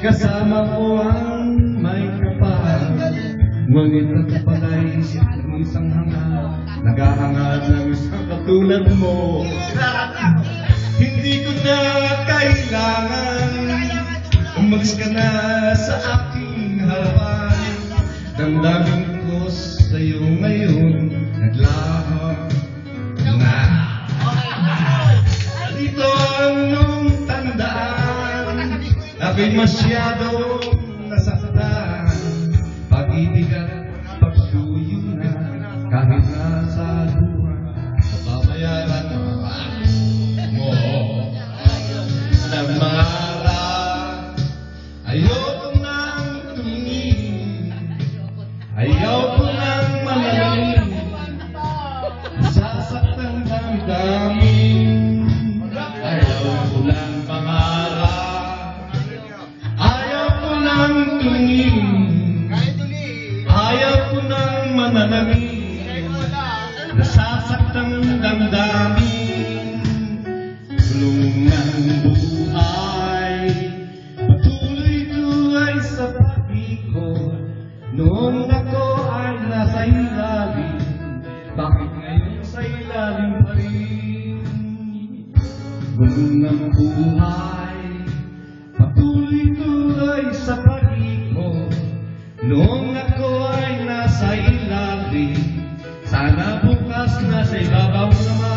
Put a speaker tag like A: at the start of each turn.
A: kasama ko ang may kapal. Ngunit ang kapalay ng isang hanga, naghahangad ng isang katulad mo. Hindi ko na kailangan, umalis ka na sa aking harapan. Damdamin ko sa'yo ngayon, naglahap na. Dito ang iyong tandaan, ako'y masyadong nasaktan. Pag-ibig at pagsuyo na, kahit nasa luha, mababayaran mo ng mangarap. Ayoko nang tumingin, ayoko nang manalangin, sasaktan damdamin. Ayoko nang mangarap, ayoko nang tumingin, ayoko nang manalangin, nasasaktan damdamin. Sulong ng buhay, patuloy tuloy sa pag-ikot. Noon ako ay nasa ilalim, bakit ngayon sa ilalim pa rin? Sulong ng buhay, patuloy tuloy sa pag-ikot. Noong ako ay nasa ilalim, sana bukas nasa ibabaw naman.